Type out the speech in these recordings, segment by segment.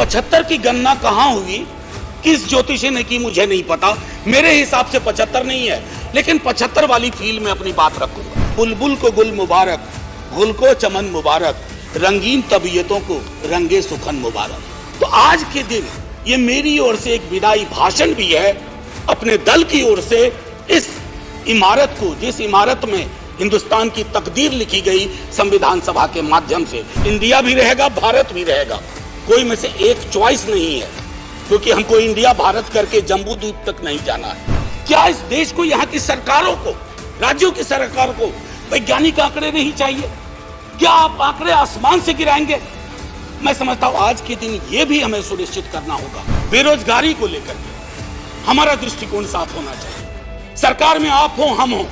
75 की गणना कहां हुई, किस ज्योतिषी ने की, मुझे नहीं पता। मेरे हिसाब से 75 नहीं है, लेकिन 75 वाली फील में अपनी बात रखूंगा। बुलबुल को गुल मुबारक, गुल को चमन मुबारक, रंगीन तबीयतों को रंगे सुखन मुबारक। तो आज के दिन ये मेरी ओर से एक विदाई भाषण भी है, अपने दल की ओर से इस इमारत को, जिस इमारत में हिंदुस्तान की तकदीर लिखी गई संविधान सभा के माध्यम से। इंडिया भी रहेगा, भारत भी रहेगा, कोई में से एक चॉइस नहीं है, क्योंकि हमको इंडिया भारत करके जम्बू द्वीप तक नहीं जाना है। क्या इस देश को, यहाँ की सरकारों को, राज्यों की सरकार को वैज्ञानिक आंकड़े नहीं चाहिए? क्या आप आंकड़े आसमान से गिराएंगे? मैं समझता हूं आज के दिन ये भी हमें सुनिश्चित करना होगा। बेरोजगारी को लेकर के हमारा दृष्टिकोण साफ होना चाहिए। सरकार में आप हो, हम हो,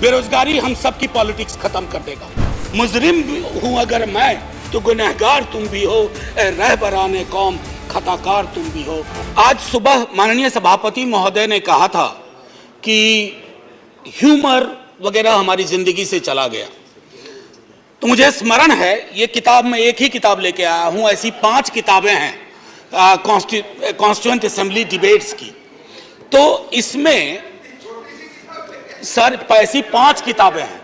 बेरोजगारी हम सबकी पॉलिटिक्स खत्म कर देगा। मुजरिम हूं अगर मैं, तो गुनहगार तुम भी हो, रहबराने कौम खताकार तुम भी हो। आज सुबह माननीय सभापति महोदय ने कहा था कि ह्यूमर वगैरह हमारी जिंदगी से चला गया। तो मुझे स्मरण है, ये किताब में एक ही किताब लेके आया हूं, ऐसी 5 किताबें हैं कॉन्स्टिट्यूएंट असेंबली डिबेट्स की। तो इसमें सर ऐसी 5 किताबें हैं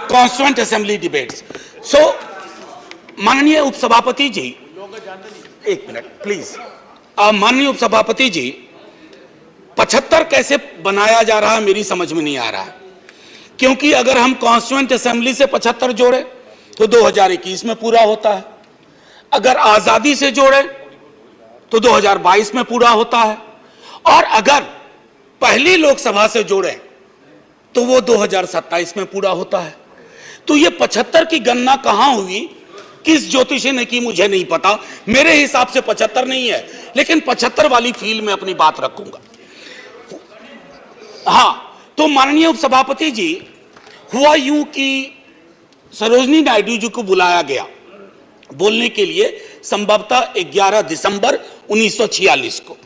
कॉन्स्टिट्यूएंट असेंबली डिबेट्स। सो माननीय उपसभापति जी, एक मिनट प्लीज। माननीय उपसभापति जी, 75 कैसे बनाया जा रहा है मेरी समझ में नहीं आ रहा है, क्योंकि अगर हम कॉन्स्टिट्यूएंट असेंबली से 75 जोड़े तो 2021 में पूरा होता है, अगर आजादी से जोड़े तो 2022 में पूरा होता है, और अगर पहली लोकसभा से जोड़े तो वो 2027 में पूरा होता है। तो ये 75 की गणना कहां हुई, किस ज्योतिषी ने की, मुझे नहीं पता। मेरे हिसाब से 75 नहीं है, लेकिन 75 वाली फील में अपनी बात रखूंगा। हां, तो माननीय उपसभापति जी, हुआ यूं कि सरोजनी नायडू जी को बुलाया गया बोलने के लिए संभवतः 11 दिसंबर 1946 को।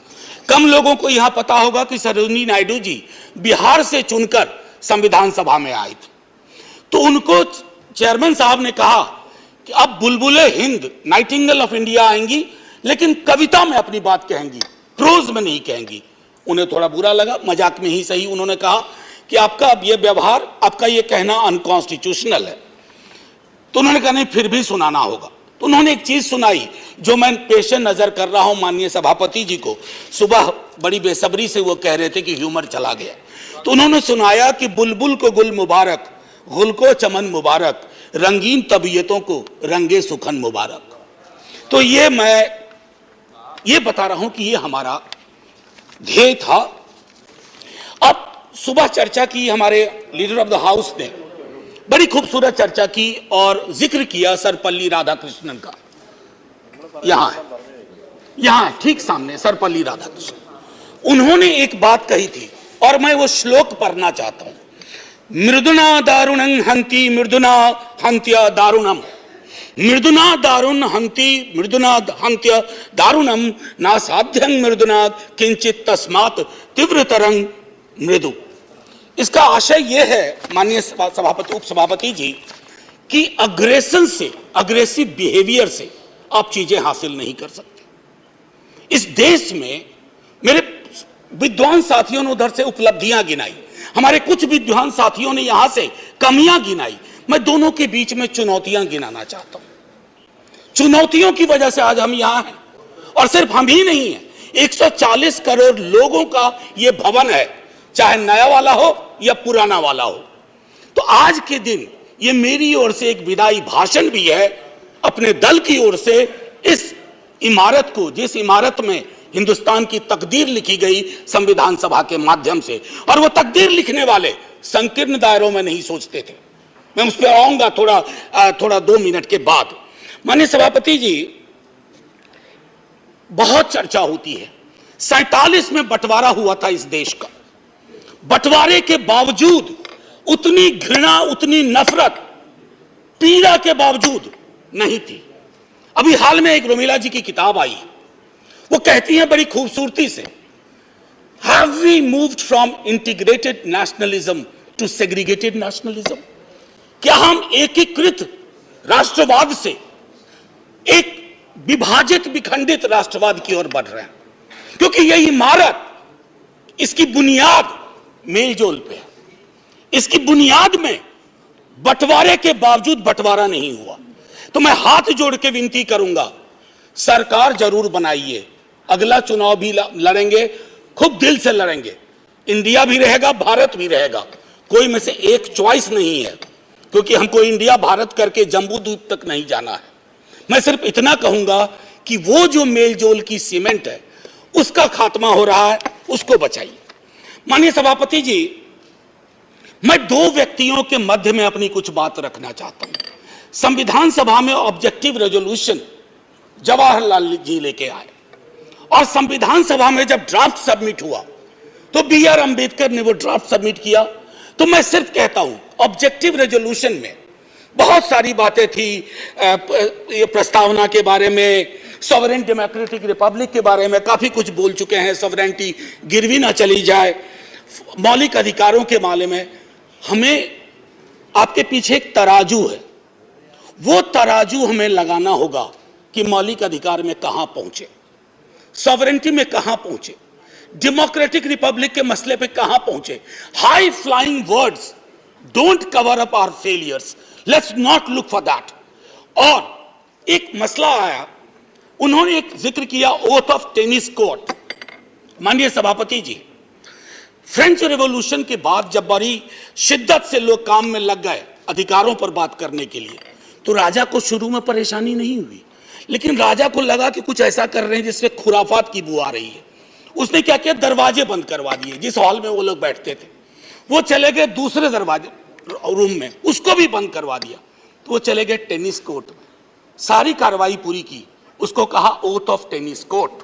कम लोगों को यहां पता होगा कि सरोजनी नायडू जी बिहार से चुनकर संविधान सभा में आई थी। तो उनको चेयरमैन साहब ने कहा कि अब बुलबुले हिंद, नाइटिंगेल ऑफ इंडिया आएंगी, लेकिन कविता में अपनी बात कहेंगी, प्रोज में नहीं कहेंगी। उन्हें थोड़ा बुरा लगा, मजाक में ही सही। उन्होंने कहा कि आपका अब ये व्यवहार, आपका ये कहना अनकॉन्स्टिट्यूशनल है। तो उन्होंने कहा नहीं, फिर भी सुनाना होगा। तो उन्होंने एक चीज सुनाई जो मैं पेश नजर कर रहा हूं माननीय सभापति जी को। सुबह बड़ी बेसब्री से वो कह रहे थे कि ह्यूमर चला गया, तो उन्होंने सुनाया कि बुलबुल को गुल मुबारक, गुल को चमन मुबारक, रंगीन तबीयतों को रंगे सुखन मुबारक। तो ये मैं ये बता रहा हूं कि ये हमारा ध्येय था। अब सुबह चर्चा की, हमारे लीडर ऑफ द हाउस ने बड़ी खूबसूरत चर्चा की और जिक्र किया सर्वपल्ली राधाकृष्णन का। यहां ठीक सामने सर्वपल्ली राधाकृष्णन। उन्होंने एक बात कही थी और मैं वो श्लोक पढ़ना चाहता हूं। मृदुना दारुणं हंति मृदुना हंत्य दारुणम, मृदुना दारुण हंति मृदुना हंत्य दारुणम, ना साध्यं मृदुना किंचित तस्मात् तीव्रतरं मृदु। इसका आशय यह है माननीय सभापति, उपसभापति जी, कि अग्रेशन से, अग्रेसिव बिहेवियर से आप चीजें हासिल नहीं कर सकते। इस देश में मेरे विद्वान साथियों ने उधर से उपलब्धियां गिनाई, हमारे कुछ विद्वान साथियों ने यहां से कमियां गिनाई। मैं दोनों के बीच में चुनौतियां गिनाना चाहता हूं। चुनौतियों की वजह से आज हम यहां हैं, और सिर्फ हम ही नहीं हैं, 140 करोड़ लोगों का यह भवन है, चाहे नया वाला हो या पुराना वाला हो। तो आज के दिन ये मेरी ओर से एक विदाई भाषण भी है, अपने दल की ओर से इस इमारत को, जिस इमारत में हिंदुस्तान की तकदीर लिखी गई संविधान सभा के माध्यम से। और वो तकदीर लिखने वाले संकीर्ण दायरों में नहीं सोचते थे। मैं उस पर आऊंगा थोड़ा 2 मिनट के बाद। माननीय सभापति जी, बहुत चर्चा होती है, 47 में बंटवारा हुआ था इस देश का। बंटवारे के बावजूद उतनी घृणा, उतनी नफरत, पीड़ा के बावजूद नहीं थी। अभी हाल में एक रोमिला जी की किताब आई, वो कहती हैं बड़ी खूबसूरती से, have we moved from integrated nationalism to segregated nationalism? क्या हम एकीकृत राष्ट्रवाद से एक विभाजित विखंडित राष्ट्रवाद की ओर बढ़ रहे हैं, क्योंकि यह इमारत, इसकी बुनियाद मेलजोल पे है। इसकी बुनियाद में बंटवारे के बावजूद बंटवारा नहीं हुआ। तो मैं हाथ जोड़ के विनती करूंगा, सरकार जरूर बनाइए, अगला चुनाव भी लड़ेंगे, खूब दिल से लड़ेंगे, इंडिया भी रहेगा, भारत भी रहेगा, कोई में से एक चॉइस नहीं है, क्योंकि हमको इंडिया भारत करके जम्बू द्वीप तक नहीं जाना है। मैं सिर्फ इतना कहूंगा कि वो जो मेलजोल की सीमेंट है उसका खात्मा हो रहा है, उसको बचाइए। माननीय सभापति जी, मैं दो व्यक्तियों के मध्य में अपनी कुछ बात रखना चाहता हूं। संविधान सभा में ऑब्जेक्टिव रेजोल्यूशन जवाहरलाल जी लेके आए, और संविधान सभा में जब ड्राफ्ट सबमिट हुआ तो बी.आर. अंबेडकर ने वो ड्राफ्ट सबमिट किया। तो मैं सिर्फ कहता हूं, ऑब्जेक्टिव रेजोल्यूशन में बहुत सारी बातें थी, ये प्रस्तावना के बारे में, सॉवरेन डेमोक्रेटिक रिपब्लिक के बारे में काफी कुछ बोल चुके हैं, सॉवरेनिटी गिरवी ना चली जाए, मौलिक अधिकारों के बारे में। हमें आपके पीछे एक तराजू है, वो तराजू हमें लगाना होगा कि मौलिक अधिकार में कहां पहुंचे, सॉवरेनिटी में कहां पहुंचे, डेमोक्रेटिक रिपब्लिक के मसले पे कहां पहुंचे। High flying words don't cover up our failures, let's not look for that. और एक मसला आया, उन्होंने एक जिक्र किया ओथ ऑफ टेनिस कोर्ट। माननीय सभापति जी, फ्रेंच रेवोल्यूशन के बाद जब बड़ी शिद्दत से लोग काम में लग गए अधिकारों पर बात करने के लिए, तो राजा को शुरू में परेशानी नहीं हुई, लेकिन राजा को लगा कि कुछ ऐसा कर रहे हैं जिससे खुराफात की बू आ रही है। उसने क्या किया, दरवाजे बंद करवा दिए। जिस हॉल में वो लोग बैठते थे वो चले गए दूसरे दरवाजे रूम में, उसको भी बंद करवा दिया। तो वो चले गए टेनिस कोर्ट में, सारी कार्रवाई पूरी की, उसको कहा oath of tennis court.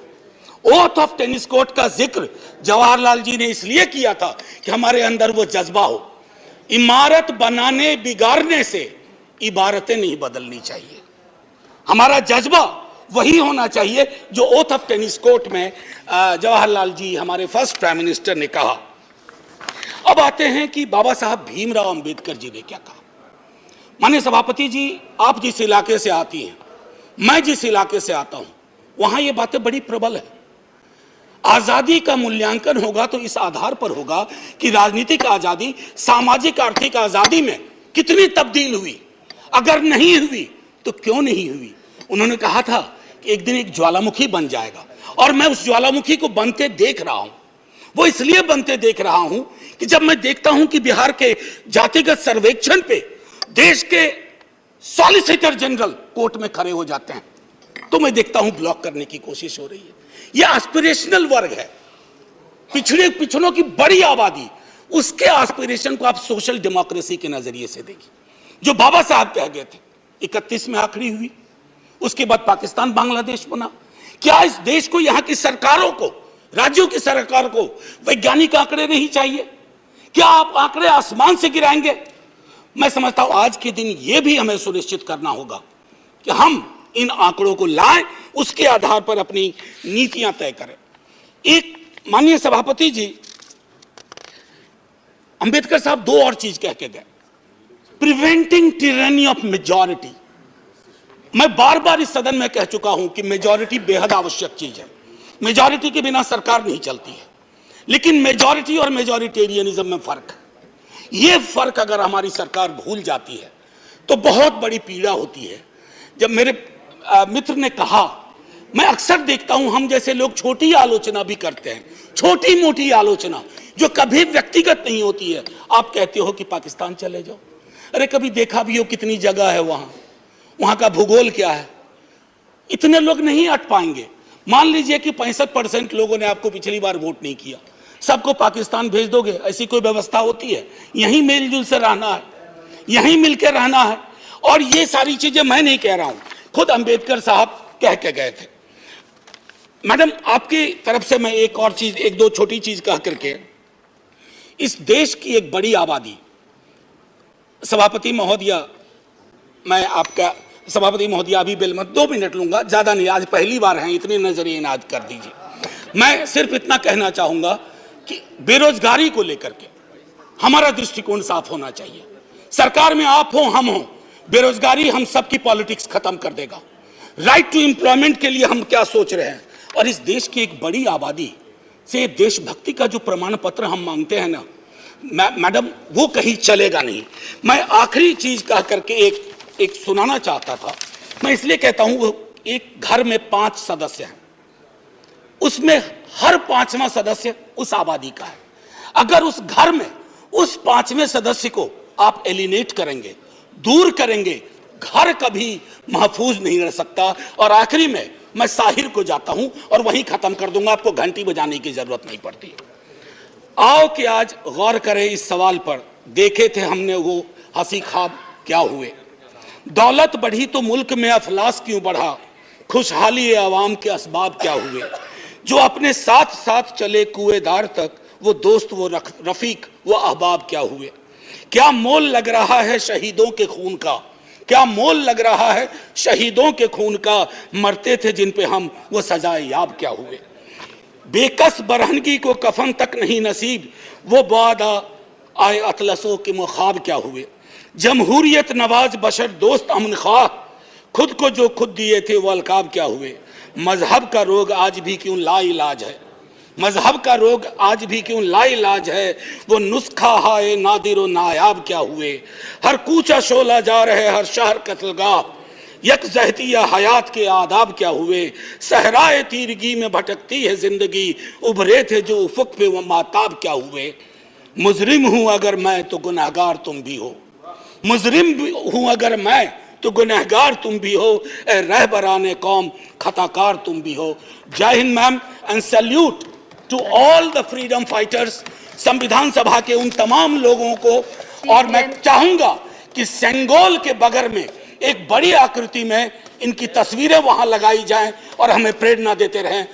Oath of tennis court का जिक्र जवाहरलाल जी ने इसलिए किया था कि हमारे अंदर वो जज्बा हो, इमारत बनाने बिगाड़ने से इबारतें नहीं बदलनी चाहिए। हमारा जज्बा वही होना चाहिए जो ओथ ऑफ टेनिस कोर्ट में जवाहरलाल जी, हमारे फर्स्ट प्राइम मिनिस्टर, ने कहा। अब आते हैं कि बाबा साहब भीमराव अंबेडकर जी ने क्या कहा। माननीय सभापति जी, आप जिस इलाके से आती हैं, मैं जिस इलाके से आता हूं, वहां ये बातें बड़ी प्रबल है। आजादी का मूल्यांकन होगा तो इस आधार पर होगा कि राजनीतिक आजादी, सामाजिक आर्थिक आजादी में कितनी तब्दील हुई, अगर नहीं हुई तो क्यों नहीं हुई। उन्होंने कहा था कि एक दिन एक ज्वालामुखी बन जाएगा, और मैं उस ज्वालामुखी को बनते देख रहा हूं। वो इसलिए बनते देख रहा हूं कि जब मैं देखता हूं कि बिहार के जातिगत सर्वेक्षण पे देश के सॉलिसिटर जनरल कोर्ट में खड़े हो जाते हैं, तो मैं देखता हूं ब्लॉक करने की कोशिश हो रही है। यह एस्पिरेशनल वर्ग है, पिछड़ों की बड़ी आबादी, उसके एस्पिरेशन को आप सोशल डेमोक्रेसी के नजरिए से देखिए, जो बाबा साहब कह गए थे। 31 में आखिरी हुई, उसके बाद पाकिस्तान बांग्लादेश बना। क्या इस देश को, यहां की सरकारों को, राज्यों की सरकार को वैज्ञानिक आंकड़े नहीं चाहिए? क्या आप आंकड़े आसमान से गिराएंगे? मैं समझता हूं आज के दिन यह भी हमें सुनिश्चित करना होगा कि हम इन आंकड़ों को लाएं, उसके आधार पर अपनी नीतियां तय करें। एक माननीय सभापति जी, अंबेडकर साहब दो और चीज कह के गए, प्रिवेंटिंग टिरनी ऑफ मेजॉरिटी। मैं बार बार इस सदन में कह चुका हूं कि मेजॉरिटी बेहद आवश्यक चीज है, मेजॉरिटी के बिना सरकार नहीं चलती है, लेकिन मेजॉरिटी और मेजॉरिटेरियनिज्म में फर्क है। यह फर्क अगर हमारी सरकार भूल जाती है तो बहुत बड़ी पीड़ा होती है। जब मेरे मित्र ने कहा, मैं अक्सर देखता हूं हम जैसे लोग छोटी आलोचना भी करते हैं, छोटी मोटी आलोचना जो कभी व्यक्तिगत नहीं होती है। आप कहते हो कि पाकिस्तान चले जाओ, अरे कभी देखा भी हो कितनी जगह है वहां का भूगोल क्या है, इतने लोग नहीं अट पाएंगे। मान लीजिए कि 65% लोगों ने आपको पिछली बार वोट नहीं किया, सबको पाकिस्तान भेज दोगे? ऐसी कोई व्यवस्था होती है? यहीं मेलजुल से रहना है, यहीं मिलकर रहना है। और ये सारी चीजें मैं नहीं कह रहा हूं, खुद अंबेडकर साहब कह के गए थे। मैडम, आपकी तरफ से मैं एक और चीज, एक दो छोटी चीज कह करके, इस देश की एक बड़ी आबादी, सभापति महोदया, मैं आपका सभापति महोदया अभी बिल मत 2 मिनट लूंगा, ज्यादा नहीं, आज पहली बार हैं, इतने नजरिए इनाद कर दीजिए। मैं सिर्फ इतना कहना चाहूंगा कि बेरोजगारी को लेकर के हमारा दृष्टिकोण साफ होना चाहिए। सरकार में आप हो, हम हो, बेरोजगारी हम सबकी पॉलिटिक्स खत्म कर देगा। राइट टू एम्प्लॉयमेंट के लिए हम क्या सोच रहे हैं, और इस देश की एक बड़ी आबादी से देशभक्ति का जो प्रमाण पत्र हम मांगते हैं ना मैडम, वो कहीं चलेगा नहीं। मैं आखिरी चीज कह करके एक सुनाना चाहता था। मैं इसलिए कहता हूं, वो एक घर में 5 सदस्य हैं, उसमें हर 5वां सदस्य उस आबादी का है। अगर उस घर में उस 5वें सदस्य को आप एलिनेट करेंगे, दूर करेंगे, घर कभी महफूज नहीं रह सकता। और आखिरी में मैं साहिर को जाता हूं और वहीं खत्म कर दूंगा, आपको घंटी बजाने की जरूरत नहीं पड़ती। आओ कि आज गौर करें इस सवाल पर। देखे थे हमने वो हंसी ख्वाब क्या हुए, दौलत बढ़ी तो मुल्क में अफलास क्यों बढ़ा, खुशहाली आवाम के असबाब क्या हुए, जो अपने साथ साथ चले कुएदार तक, वो दोस्त वो रफीक वो अहबाब क्या हुए। क्या मोल लग रहा है शहीदों के खून का, क्या मोल लग रहा है शहीदों के खून का, मरते थे जिन पे हम वो सजाए याब क्या हुए। बेकस बरहनगी को कफन तक नहीं नसीब, वो बादा आए अतलसों के मुखाब क्या हुए। जमहूरियत नवाज बशर दोस्त अमन ख्वाह, खुद को जो खुद दिए थे वो अलकाब क्या हुए। मजहब का रोग आज भी क्यों लाइलाज है, मजहब का रोग आज भी क्यों लाइलाज है, वो नुस्खा हाय नादिर नायाब क्या हुए। हर कूचा शोला जा रहे हर शहर कत्लगाह, यकजहतिया हयात के आदाब क्या हुए। सहराए तीरगी में भटकती है जिंदगी, उभरे थे जो उफक पे वो माताब क्या हुए। मुजरिम हूं अगर मैं तो गुनहगार तुम भी हो, मुजरिम हूं अगर मैं तो गुनहगार तुम भी हो, ए रहबराने कौम खताकार तुम भी हो। जय Hind ma'am, and salute to all the freedom fighters, संविधान सभा के उन तमाम लोगों को। और मैं चाहूंगा कि सेंगोल के बगल में एक बड़ी आकृति में इनकी तस्वीरें वहां लगाई जाएं और हमें प्रेरणा देते रहें।